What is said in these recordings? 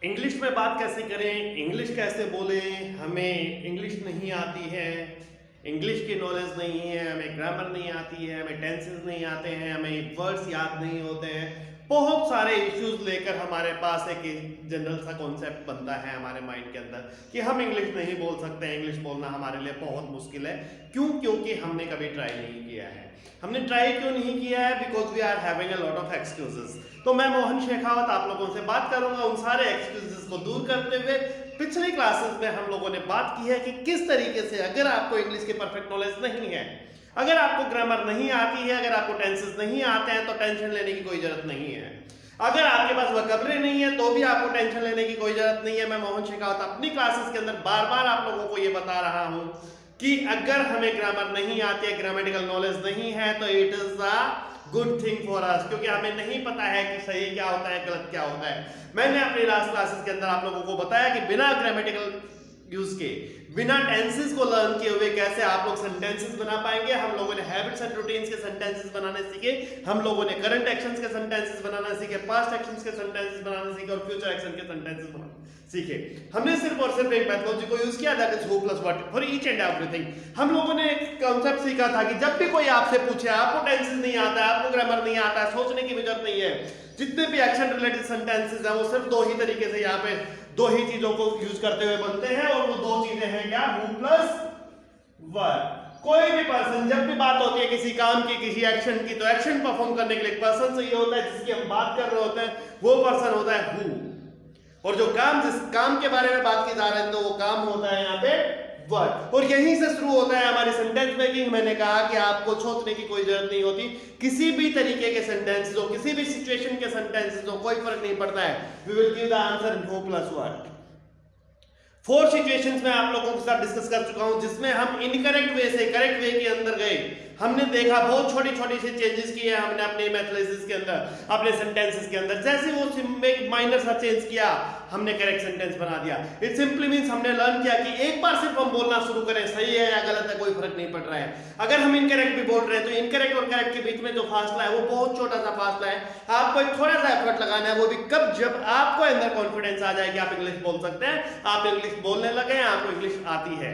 English में बात कैसे करें, इंग्लिश कैसे बोलें। हमें इंग्लिश नहीं आती है, इंग्लिश की नॉलेज नहीं है, हमें ग्रामर नहीं आती है, हमें टेंसेस नहीं आते हैं, हमें वर्ड्स याद नहीं होते हैं। बहुत सारे इश्यूज लेकर हमारे पास एक जनरल सा कॉन्सेप्ट बनता है हमारे माइंड के अंदर कि हम इंग्लिश नहीं बोल सकते हैं, इंग्लिश बोलना हमारे लिए बहुत मुश्किल है। क्यों? क्योंकि हमने कभी ट्राई नहीं किया है। हमने ट्राई क्यों नहीं किया है? Because we are having a lot of excuses. तो मैं मोहन शेखावत आप लोगों से बात करूंगा उन सारे एक्सक्यूजेस को दूर करते हुए। पिछले क्लासेस में हम लोगों ने बात की है कि किस तरीके से अगर आपको इंग्लिश की परफेक्ट नॉलेज नहीं है, अगर आपको ग्रामर नहीं आती है, अगर आपको टेंसेस नहीं आते हैं तो टेंशन लेने की कोई जरूरत नहीं है। अगर आपके पास वोकैबुलरी नहीं है तो भी आपको टेंशन लेने की कोई जरूरत नहीं है। मैं मोहन शेखावत अपनी क्लासेस के अंदर बार बार आप लोगों को ये बता रहा हूं कि अगर हमें ग्रामर नहीं आती है, ग्रामेटिकल नॉलेज नहीं है, तो it is a good thing for us, क्योंकि हमें नहीं पता है कि सही क्या होता है, गलत क्या होता है। मैंने अपनी लास्ट क्लासेस के अंदर आप लोगों को बताया कि बिना ग्रामेटिकल यूज के, बिना टेंसेस को लर्न किए हुए कैसे आप लोग सेंटेंसेस बना पाएंगे। हम लोगों ने हैबिट्स एंड रूटीन्स के सेंटेंसेस बनाने सीखे, हम लोगों ने करंट एक्शंस के सेंटेंसेस बनाना सीखे, पास्ट एक्शंस के सेंटेंसेस बनाना सीखे और फ्यूचर एक्शन के सेंटेंसेस बनाना सीखे। हमने सिर्फ और सिर्फ एक मेथोडोलॉजी को यूज किया, that is who plus what for each and everything. हम लोगों ने एक कांसेप्ट सीखा था कि जब भी कोई आपसे पूछे, आपको टेंसेस नहीं आता है, आपको ग्रामर नहीं आता है, सोचने की जरूरत नहीं है। जितने भी एक्शन रिलेटेड सेंटेंसेस हैं वो सिर्फ दो ही तरीके से यहाँ पे दो ही चीजों को यूज करते हुए बनते हैं, और वो दो चीजें हैं क्या? Who plus what. कोई भी पर्सन, जब भी बात होती है किसी काम की, किसी एक्शन की, तो एक्शन परफॉर्म करने के लिए एक पर्सन चाहिए होता है जिसकी हम बात कर रहे होते हैं, वो पर्सन होता है हु। और जो काम, जिस काम के बारे में बात की जा रही है, तो वो काम होता है यहाँ पे व्हाट। और यहीं से शुरू होता है हमारी सेंटेंस मेकिंग। मैंने कहा कि आपको सोचने की कोई जरूरत नहीं होती, किसी भी तरीके के सेंटेंसेस हो, किसी भी सिचुएशन के सेंटेंसेस हो, कोई फर्क नहीं पड़ता है। We will give the answer in who plus what. 4 situations में आप लोगों के साथ डिस्कस कर चुका हूं जिसमें हम इनकरेक्ट वे से करेक्ट वे के अंदर गए। हमने देखा बहुत छोटी छोटी सी चेंजेस किए हमने अपने मैथमेटिक्स के अंदर, अपने सेंटेंसेस के अंदर। जैसे वो एक माइनर सा चेंज किया, हमने करेक्ट सेंटेंस बना दिया। इट सिंपली मींस हमने लर्न किया कि एक बार सिर्फ हम बोलना शुरू करें, सही है या गलत है कोई फर्क नहीं पड़ रहा है। अगर हम इनकरेक्ट भी बोल रहे हैं तो इनकरेक्ट और करेक्ट के बीच में जो फासला है वो बहुत छोटा सा फासला है। आपको एक थोड़ा सा एफर्ट लगाना है, वो भी कब? जब आपको अंदर कॉन्फिडेंस आ जाए कि आप इंग्लिश बोल सकते हैं, आप इंग्लिश बोलने लगे, आपको इंग्लिश आती है।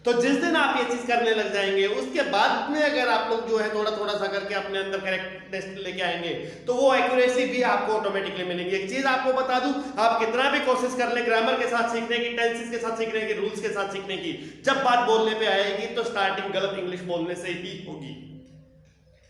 तो जिस दिन आप ये चीज करने लग जाएंगे, उसके बाद में अगर आप लोग जो है थोड़ा थोड़ा सा करके अपने अंदर करेक्टनेस लेके आएंगे, तो वो एक्यूरेसी भी आपको ऑटोमेटिकली मिलेगी। एक चीज आपको बता दूं, आप कितना भी कोशिश कर ले ग्रामर के साथ सीखने की, टेंसेस के साथ सीखने की, रूल्स के साथ सीखने की, जब बात बोलने पे आएगी तो स्टार्टिंग गलत इंग्लिश बोलने से ही होगी।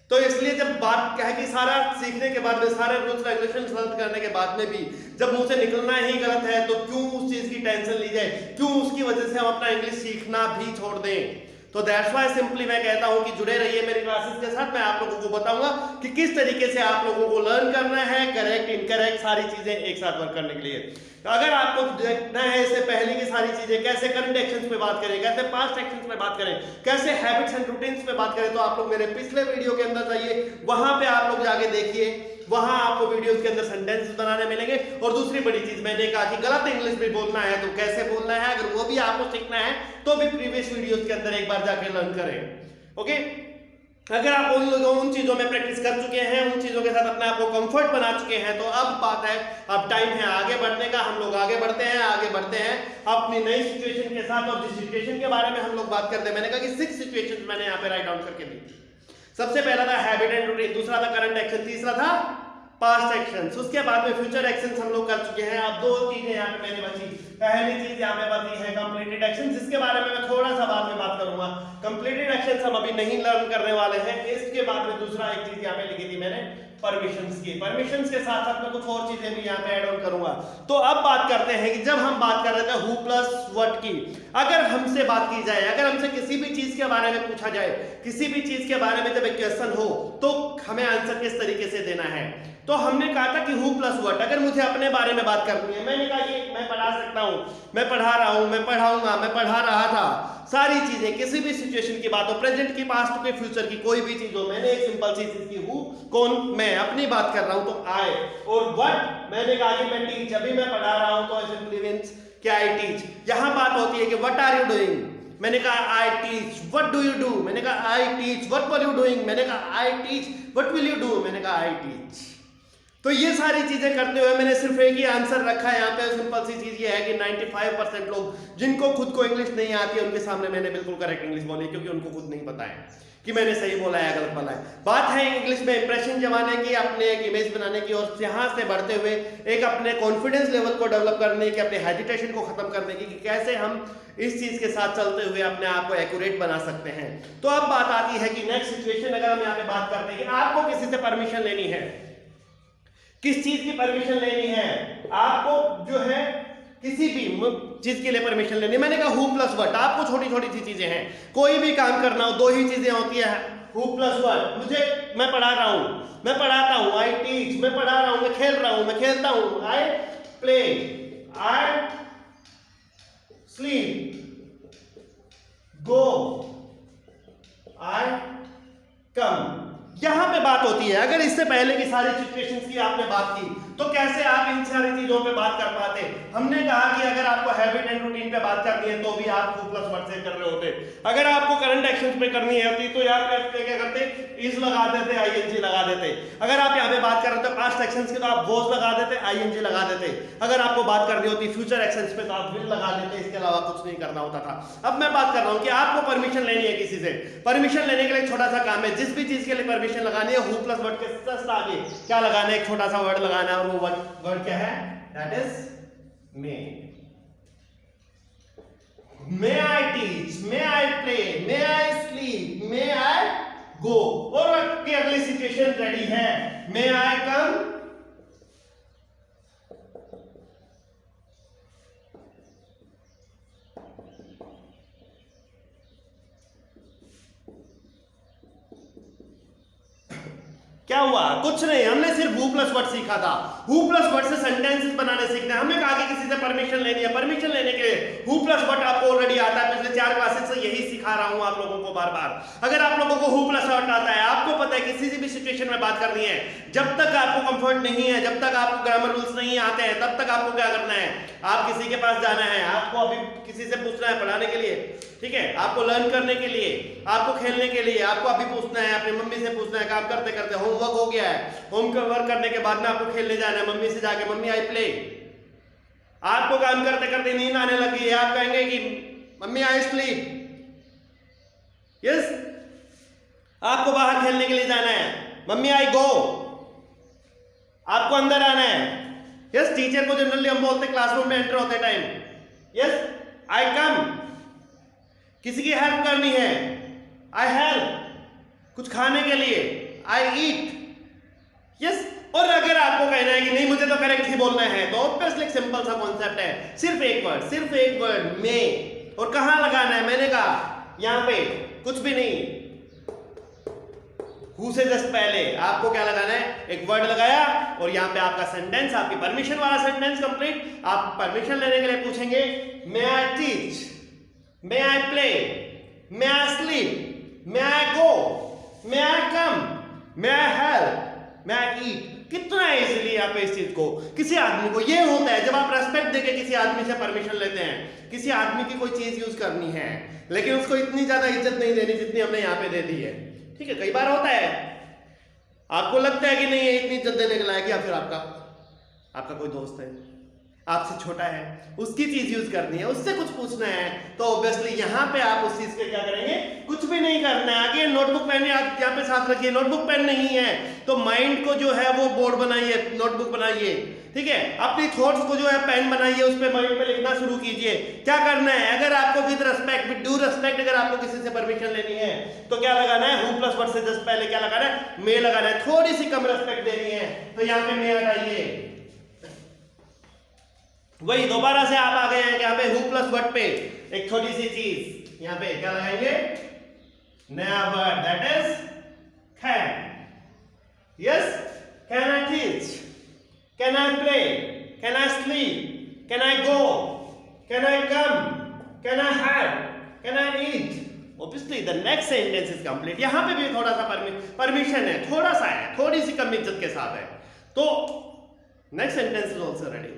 तो इसलिए जब बात क्या है कि सारा सीखने के बाद में, सारे रूल्स रेगुलेशंस लर्न करने के बाद में भी जब मुंह से निकलना ही गलत है, तो क्यों उस चीज की टेंशन ली जाए, क्यों उसकी वजह से हम अपना इंग्लिश सीखना भी छोड़ दें। तो दैट्स व्हाई सिंपली मैं कहता हूं कि जुड़े रहिए मेरी क्लासेस के साथ। मैं आप लोगों को बताऊंगा कि किस तरीके से आप लोगों को लर्न करना है, करेक्ट इनकरेक्ट सारी चीजें एक साथ वर्क करने के लिए। तो अगर आपको देखना है इससे पहले की सारी चीजें, कैसे करंट एक्शंस पे बात करें, कैसे पास्ट एक्शंस पे बात करें, कैसे हैबिट्स एंड रूटीन्स पे बात करें, तो आप लोग मेरे पिछले वीडियो के अंदर जाइए, वहां पे आप लोग जाके देखिए, वहां आपको वीडियोस के अंदर सेंटेंसेस बनाने मिलेंगे। और दूसरी बड़ी चीज मैंने कहा कि गलत इंग्लिश भी बोलना है तो कैसे बोलना है, अगर वो भी आपको सीखना है तो भी प्रीवियस वीडियोस के अंदर एक बार जाके लर्न करें। ओके, अगर आप उन चीजों में प्रैक्टिस कर चुके हैं, उन चीजों के साथ अपने आप को कंफर्ट बना चुके हैं, तो अब बात है, अब टाइम है आगे बढ़ने का। हम लोग आगे बढ़ते हैं अपनी नई सिचुएशन के साथ। और जिस सिचुएशन के बारे में हम लोग बात करते हैं, मैंने कहा कि 6 सिचुएशंस मैंने यहाँ पे राइट डाउन करके दी। सबसे पहला था हैबिट एंड रूटीन, दूसरा था करंट एक्शन, तीसरा था पास्ट एक्शंस, उसके बाद में फ्यूचर एक्शंस हम लोग कर चुके हैं। अब 2 चीजें यहाँ पे मैंने बची। पहली चीज यहाँ पे बची है कंप्लीटेड एक्शन, जिसके बारे में मैं थोड़ा सा बाद में बात करूंगा। कंप्लीटेड एक्शंस हम अभी नहीं लर्न करने वाले हैं। इसके बाद में दूसरा एक चीज यहाँ पे लिखी थी मैंने, परमिशंस की। परमिशंस के साथ साथ मैं कुछ और चीजें भी यहाँ पे ऐड ऑन करूंगा। तो अब बात करते हैं कि जब हम बात कर रहे थे हु प्लस व्हाट की, अगर हमसे बात की जाए, अगर हमसे किसी भी चीज के बारे में पूछा जाए, किसी भी चीज के बारे में जब एक क्वेश्चन हो, तो हमें आंसर किस तरीके से देना है। तो हमने कहा था कि हु प्लस व्हाट। अगर मुझे अपने बारे में बात करनी है, मैंने कहा कि मैं पढ़ा सकता हूं, मैं पढ़ा रहा हूं, मैं पढ़ाऊंगा, मैं पढ़ा रहा था, सारी चीजें, किसी भी सिचुएशन की बात हो, प्रेजेंट की, पास्ट के, फ्यूचर की, कोई भी चीज हो, मैंने एक सिंपल सी चीज की, हु कौन, मैं अपनी बात कर रहा हूं तो आई। और व्हाट मैंने कहा कि मैं टीच, अभी मैं पढ़ा रहा हूं तो सिंपली मींस क्या, आई टीच। यहां बात होती है कि व्हाट आर यू डूइंग, मैंने कहा I teach. What do you do, मैंने कहा I teach. What were you doing, मैंने कहा I teach. What will you do, मैंने कहा आई टीच। तो ये सारी चीजें करते हुए मैंने सिर्फ एक ही आंसर रखा है यहाँ पे। सिंपल सी चीज ये है कि 95% लोग जिनको खुद को इंग्लिश नहीं आती है उनके सामने मैंने बिल्कुल करेक्ट इंग्लिश बोली, क्योंकि उनको खुद नहीं पता है कि मैंने सही बोला है गलत बोला है। बात है इंग्लिश में इंप्रेशन जमाने की, अपने एक इमेज बनाने की, और यहां से बढ़ते हुए एक अपने कॉन्फिडेंस लेवल को डेवलप करने की, अपने हेजिटेशन को खत्म करने की, कि कैसे हम इस चीज के साथ चलते हुए अपने आप को एक्यूरेट बना सकते हैं। तो अब बात आती है कि नेक्स्ट सिचुएशन, अगर हम यहाँ पे बात करते हैं कि आपको किसी से परमिशन लेनी है, किस चीज की परमिशन लेनी है, आपको जो है किसी भी चीज के लिए परमिशन लेनी। मैंने कहा हु प्लस व्हाट, आपको छोटी छोटी सी चीजें हैं, कोई भी काम करना हो, दो ही चीजें होती है, हु प्लस व्हाट। मुझे, मैं पढ़ा रहा हूं, मैं पढ़ाता हूं, आई टीच, मैं पढ़ा रहा हूं, मैं खेल रहा हूं, मैं खेलता हूं, आई play, I sleep, go, I कम। यहां पे बात होती है, अगर इससे पहले की सारी सिचुएशंस की आपने बात की तो कैसे आप इन सारी चीजों पे बात कर पाते। हमने कहा कि अगर आपको हैबिट एंड रूटीन पे बात करनी है तो भी आप हु प्लस व्हाट से कर रहे होते। अगर आपको करंट एक्शंस पे करनी होती तो यार क्या करते, इज लगा देते, आईएनजी लगा देते। अगर आप यहाँ पे बात कर रहे थे पास्ट एक्शंस की तो आप वॉज लगा देते, आईएनजी लगा देते। अगर आपको बात करनी होती फ्यूचर एक्शंस पे तो आप विल लगा देते, इसके अलावा कुछ नहीं करना होता था। अब मैं बात कर रहा हूँ कि आपको परमिशन लेनी है किसी से। परमिशन लेने के लिए एक छोटा सा काम है, जिस भी चीज के लिए परमिशन लगानी है हु प्लस व्हाट के जस्ट आगे क्या लगाना है, एक छोटा सा वर्ड लगाना है, और वो वर्ड क्या है, that is may. May I teach, may I play, may I sleep, may I go. और आपकी अगली सिचुएशन रेडी है, मे आई कम, क्या हुआ, कुछ नहीं, हमने सिर्फ हु प्लस व्हाट सीखा था। हु प्लस व्हाट से सेंटेंसेस बनाने सीखना है। हमने कहा कि किसी से परमिशन लेनी है, परमिशन लेने के लिए हु प्लस व्हाट आपको ऑलरेडी आता है, पिछले 4 क्लासेस से यही सिखा रहा हूं आप लोगों को बार बार। अगर आप लोगों को हु प्लस व्हाट आता है, आपको पता है किसी भी सिचुएशन में बात करनी है, जब तक आपको कंफर्ट नहीं है, जब तक आपको ग्रामर रूल्स नहीं आते हैं, तब तक आपको क्या करना है, आप किसी के पास जाना है, आपको अभी किसी से पूछना है पढ़ाने के लिए, ठीक है, आपको लर्न करने के लिए, आपको खेलने के लिए, आपको अभी पूछना है, अपनी मम्मी से पूछना है, काम करते करते होमवर्क हो गया है, होमवर्क करने के बाद में आपको खेलने जाना है, मम्मी से जाके मम्मी आई प्ले। आपको काम करते करते नींद आने लगी है, आप कहेंगे कि मम्मी आई स्लीप। यस, आपको बाहर खेलने के लिए जाना है, मम्मी आई गो। आपको अंदर आना है, यस, टीचर को जनरली हम बोलते क्लासरूम में एंटर होते टाइम, यस, आई कम। किसी की हेल्प करनी है, आई हेल्प। कुछ खाने के लिए, आई ईट, यस। और अगर आपको कहना है कि नहीं मुझे तो करेक्ट ही बोलना है, तो ऑब्वियसली सिंपल सा कॉन्सेप्ट है, सिर्फ एक वर्ड मे। और कहां लगाना है, मैंने कहा यहां पे कुछ भी नहीं, हु से जस्ट पहले आपको क्या लगाना है, एक वर्ड लगाया, और यहां पे आपका सेंटेंस, आपकी परमिशन वाला सेंटेंस कंप्लीट। आप परमिशन लेने के लिए पूछेंगे may I teach, may I play, may I sleep, may I go, may I come, may I help, may I eat. कितना इजीली आप इस चीज को, किसी आदमी को, ये होता है जब आप रेस्पेक्ट देके किसी आदमी से परमिशन लेते हैं। किसी आदमी की कोई चीज यूज करनी है, लेकिन उसको इतनी ज्यादा इज्जत नहीं देनी जितनी हमने यहाँ पे दे दी है, ठीक है। कई बार होता है, आपको लगता है कि नहीं ये इतनी इज्जत देने के लायक, या फिर आपका कोई दोस्त है, आपसे छोटा है, उसकी चीज यूज करनी है, उससे कुछ पूछना है, तो ऑब्वियसली यहां पे आप उस चीज के क्या करेंगे, कुछ भी नहीं करना है। आगे नोटबुक पेन आप यहाँ पे साथ रखिए, नोटबुक पेन नहीं है तो माइंड को जो है वो बोर्ड बनाइए, नोटबुक बनाइए, ठीक है। अपनी थॉट्स को जो है पेन बनाइए, उस पे माइंड पे लिखना शुरू कीजिए। क्या करना है, अगर आपको with respect, with due respect, अगर आपको किसी से परमिशन लेनी है तो क्या लगाना है, हु प्लस व्हाट से जस्ट पहले क्या लगाना है, मे लगाना है। थोड़ी सी कम रिस्पेक्ट देनी है तो यहाँ पे मे हटाइए। वही दोबारा से आप आ गए हैं यहाँ पे हु प्लस व्हाट पे, एक छोटी सी चीज यहाँ पे क्या लगाएंगे, नया word, that is can. Yes, can I teach, can I play, can I sleep, can I go, can I come, can I help, can I eat. Obviously the next sentence is complete. यहां पे भी थोड़ा सा permission है, थोड़ा सा है, थोड़ी सी कम इज्जत के साथ है, तो next sentence is also ready.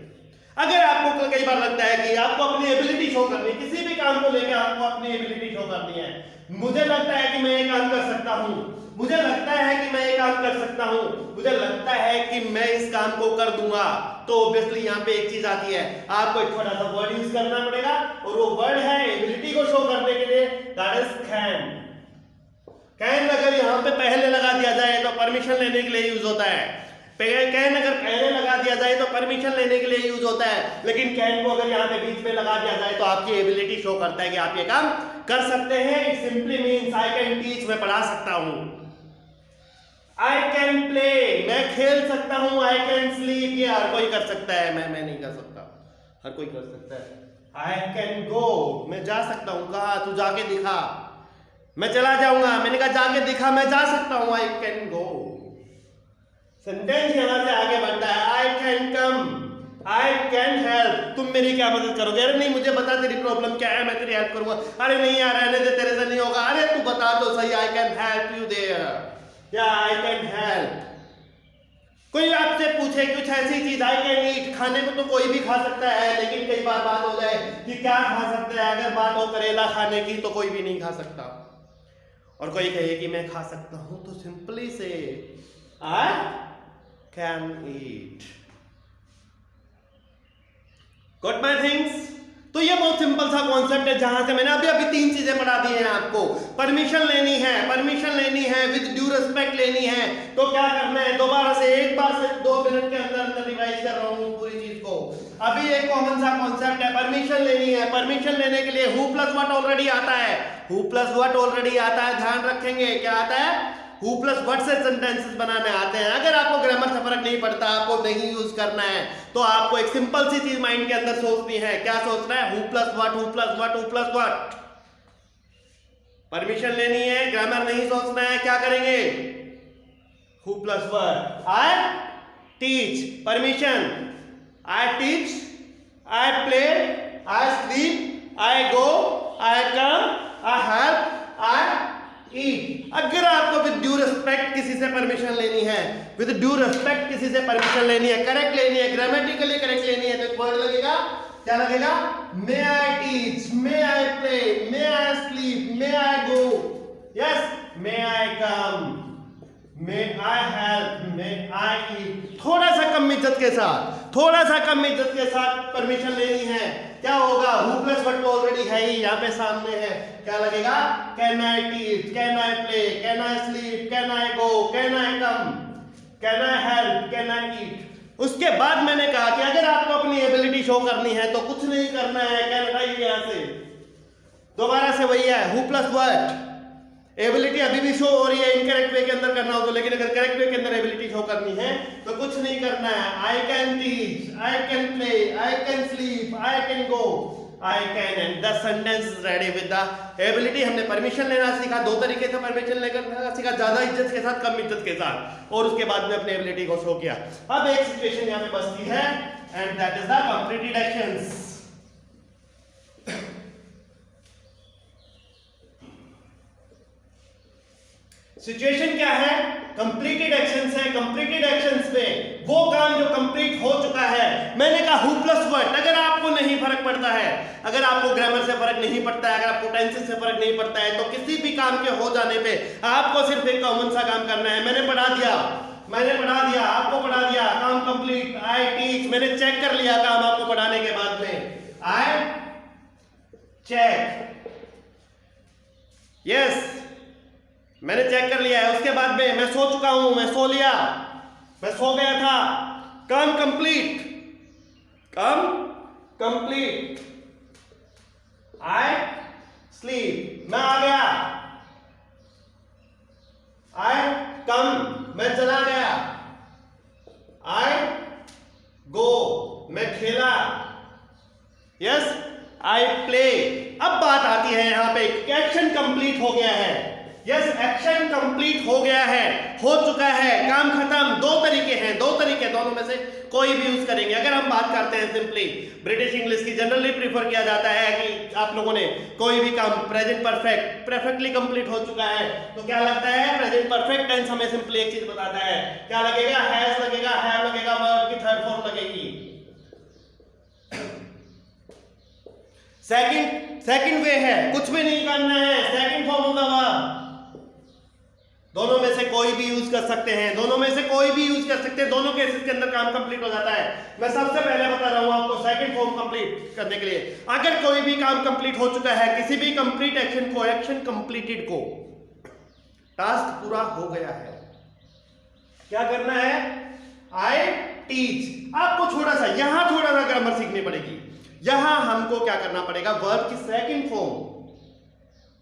अगर आपको कई बार लगता है कि आपको अपनी एबिलिटी शो करनी है, किसी भी काम को लेकर आपको अपनी एबिलिटी शो करनी है, मुझे लगता है कि मैं ये काम कर सकता हूं, मुझे लगता है कि मैं ये काम कर सकता हूं, मुझे लगता है कि मैं इस काम को कर दूंगा, तो ऑब्वियसली यहां पे एक चीज आती है, आपको एक छोटा सा वर्ड यूज करना पड़ेगा और वो वर्ड है एबिलिटी को शो करने के लिए, दैट इज कैन। कैन अगर यहां पे पहले लगा दिया जाए तो परमिशन लेने के लिए यूज होता है, कैन अगर पहले लगा दिया जाए तो परमिशन लेने के लिए यूज होता है, लेकिन कैन को अगर यहां पे बीच में लगा दिया जाए तो आपकी एबिलिटी शो करता है कि आप ये काम कर सकते हैं। It simply means I can teach, मैं पढ़ा सकता हूं। आई कैन प्ले, मैं खेल सकता हूं। आई कैन स्लीप, ये हर कोई कर सकता है, मैं नहीं कर सकता, हर कोई कर सकता है। आई कैन गो, मैं जा सकता हूं। कहा? तू जाके दिखा। मैं चला जाऊंगा, मैंने कहा जाके दिखा, मैं जा सकता हूं। I can go. सेंटेंस यहां से आगे बढ़ता है, I can come, I can help, तुम मेरी क्या मदद करोगे? अरे नहीं, मुझे बता तेरी प्रॉब्लम क्या है, मैं तेरी हेल्प करूंगा। अरे नहीं यार, रहने दे, तेरे से नहीं होगा। अरे तू बता तो सही, I can help you there, या आई कैन हेल्प। कोई आपसे पूछे कुछ ऐसी चीज, आई कैन ईट, खाने को तो कोई भी खा सकता है, लेकिन कई बार बात हो जाए कि क्या खा सकता है, अगर बात हो करेला खाने की तो कोई भी नहीं खा सकता। और कोई कहे कि मैं खा सकता हूं, तो सिंपली से I can eat. Got my things? तो ये बहुत सिंपल सा कॉन्सेप्ट है, जहां से मैंने अभी तीन चीजें पढ़ा दी हैं आपको। परमिशन लेनी है, परमिशन लेनी है, विद ड्यू रिस्पेक्ट लेनी है, तो क्या करना है? दोबारा से एक बार से 2 मिनट के अंदर रिवाइज कर रहा हूं पूरी चीज को। अभी एक कॉमन सा कॉन्सेप्ट है, परमिशन लेनी है। परमिशन लेने के लिए हु प्लस व्हाट ऑलरेडी आता है, हु प्लस व्हाट ऑलरेडी आता है, ध्यान रखेंगे क्या आता है? हु प्लस व्हाट से सेंटेंसेस बनाने आते हैं। अगर आपको ग्रामर से फर्क नहीं पड़ता, आपको नहीं यूज करना है, तो आपको एक सिंपल सी चीज माइंड के अंदर सोचनी है। क्या सोचना है? Who plus what, who plus what, who plus what. Permission लेनी है, ग्रामर नहीं सोचना है, क्या करेंगे? Who plus what. I teach, permission, I teach, I play, I sleep, I go, I come, I help, I eat. अगर आपको with due respect किसी से परमिशन लेनी है, विद ड्यू रिस्पेक्ट किसी से परमिशन लेनी है, करेक्ट लेनी है, ग्रामेटिकली करेक्ट लेनी है, तो एक वर्ड लगेगा, क्या लगेगा? May I teach, may I play, may I sleep, may I go, yes, may I come, may I help, may I eat. थोड़ा सा कम इज्जत के साथ, थोड़ा सा कम इज्जत के साथ परमिशन लेनी है। क्या होगा? हु प्लस व्हाट ऑलरेडी है ही, यहाँ पे सामने है, क्या लगेगा? Can I teach, can I play, can I sleep, can I go, can I come, can I help, can I eat. उसके बाद मैंने कहा कि अगर आपको अपनी एबिलिटी शो करनी है तो कुछ नहीं करना है, कैन हटाइए यहां से, दोबारा से वही है, हु प्लस व्हाट। एबिलिटी अभी भी शो हो रही है, इनकरेक्ट वे के अंदर करना हो तो, लेकिन अगर करेक्ट वे के अंदर एबिलिटी शो करनी है तो कुछ नहीं करना है। I can teach, I can play, I can sleep, I can go, I can, and the sentence is ready with the ability. हमने परमिशन लेना सीखा, 2 तरीके से परमिशन लेकर सीखा, ज्यादा इज्जत के साथ, कम इज्जत के साथ, और उसके बाद में अपनी एबिलिटी को शो किया। अब एक सिचुएशन यहां पे बचती है, and that is the completed actions. Situation क्या है? कंप्लीटेड एक्शंस है। कंप्लीटेड एक्शंस में वो काम जो कंप्लीट हो चुका है। मैंने कहा हु प्लस व्हाट। अगर आपको नहीं फर्क पड़ता है, अगर आपको ग्रामर से फर्क नहीं पड़ता है, अगर आपको टेंसेस से फर्क नहीं पड़ता है, तो किसी भी काम के हो जाने पे आपको सिर्फ एक कॉमन सा काम करना है। मैंने पढ़ा दिया, आपको पढ़ा दिया, काम कंप्लीट। आई टीच, मैंने चेक कर लिया काम आपको पढ़ाने के बाद में, आई चेक, यस, मैंने चेक कर लिया है। उसके बाद में मैं सो चुका हूं, मैं सो लिया, मैं सो गया था, काम कंप्लीट, काम कंप्लीट। आई स्लीप, मैं आ गया, आई कम, मैं चला गया, आई गो, मैं खेला, यस, आई प्ले। अब बात आती है यहां पे, एक्शन कंप्लीट हो गया है, यस, एक्शन कंप्लीट हो गया है, हो चुका है, काम खत्म। 2 तरीके हैं, 2 तरीके, दोनों में से कोई भी यूज करेंगे। अगर हम बात करते हैं सिंपली ब्रिटिश इंग्लिश की, जनरली प्रीफर किया जाता है कि आप लोगों ने कोई भी काम प्रेजेंट परफेक्टली कंप्लीट हो चुका है, तो क्या लगता है? प्रेजेंट परफेक्ट टेंस हमें सिंपली एक चीज बताता है, क्या लगेगा? हैज लगेगा, हैव लगेगा, वर्ब की थर्ड फॉर्म लगेगी। सेकंड वे है, कुछ भी नहीं करना है, second form of the verb, दोनों में से कोई भी यूज कर सकते हैं, दोनों में से कोई भी यूज कर सकते हैं, दोनों केसेस के अंदर काम कंप्लीट हो जाता है। मैं सबसे पहले बता रहा हूं आपको सेकंड फॉर्म कंप्लीट करने के लिए, अगर कोई भी काम कंप्लीट हो चुका है, किसी भी कंप्लीट एक्शन को, एक्शन कंप्लीटेड को, टास्क पूरा हो गया है, क्या करना है? I teach. आपको थोड़ा सा ग्रामर सीखनी पड़ेगी। यहां हमको क्या करना पड़ेगा? वर्ब की सेकंड फॉर्म,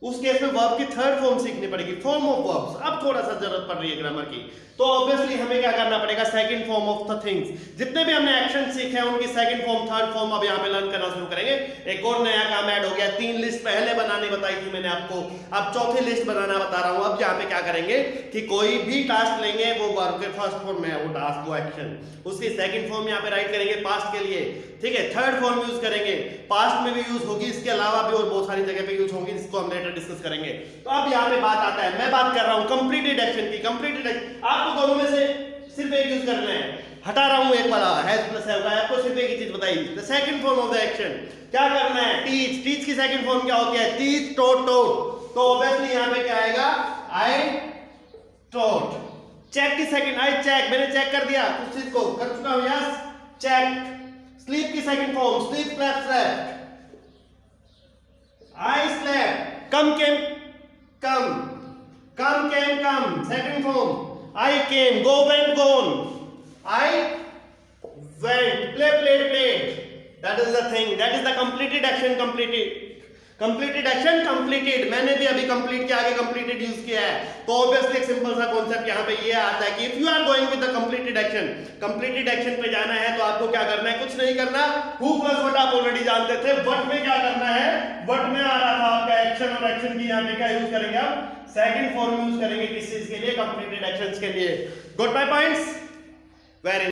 उस केस में वर्ब की थर्ड फॉर्म सीखनी पड़ेगी, फॉर्म ऑफ वर्ब्स। अब थोड़ा सा जरूरत पड़ रही है ग्रामर की, तो ऑब्वियसली हमें क्या करना पड़ेगा? Second form of the things. जितने भी हमने एक्शन सीखे हैं उनकी सेकंड फॉर्म, थर्ड फॉर्म अब यहां पे लर्न करना शुरू करेंगे। एक और नया काम ऐड हो गया, 3 लिस्ट पहले बनानी बताई थी मैंने आपको, अब चौथी लिस्ट बनाना बता रहा हूं। अब यहां पे क्या करेंगे कि कोई भी टास्क लेंगे, वो वर्ब के फर्स्ट फॉर्म में है वो टास्क, वो एक्शन, उसकी सेकंड फॉर्म यहां पे राइट करेंगे पास्ट के लिए, ठीक है। थर्ड फॉर्म यूज करेंगे, पास्ट में भी यूज होगी, इसके अलावा भी और बहुत सारी जगह पे यूज होगी, जिसको हम लेटर डिस्कस करेंगे। तो अब यहां पे बात आता है, मैं बात कर रहा हूं कंप्लीटेड एक्शन की। कंप्लीटेड एक्शन आपको दोनों में से सिर्फ एक यूज करना है, हटा रहा हूं एक वाला हैज प्लस हैव का, आपको सिर्फ एक ही चीज बताई, the second form of the action क्या करना है? टीच। टीच की सेकंड फॉर्म क्या होती है? Teach, taught, taught. तो ऑब्वियसली यहां पे क्या आएगा? I taught. चेक की सेकंड, आई चेक, मैंने चेक कर दिया कुछ चीज को, कर चुका हूं, यस, चेक। स्लीप की second form, sleep, slept, slept. I slept. Come came, come, come came, come, second form. I came, go went, gone. I went, play played, played. That is the thing, that is the completed action, completed. Completed action completed, मैंने भी अभी complete के आगे completed use किया है। तो obviously एक simple सा कॉन्सेप्ट यहाँ पे ये आता है कि if you are going with the completed action, completed action पे जाना है तो आपको क्या करना है? कुछ नहीं करना, who plus what आप ऑलरेडी जानते थे, what में क्या करना है? what में आ रहा था आपका एक्शन, और एक्शन की यहाँ पे क्या यूज करेंगे? आप सेकंड फॉर्म यूज करेंगे किस चीज के लिए? कंप्लीटेड एक्शंस के लिए। Got my points? वेरी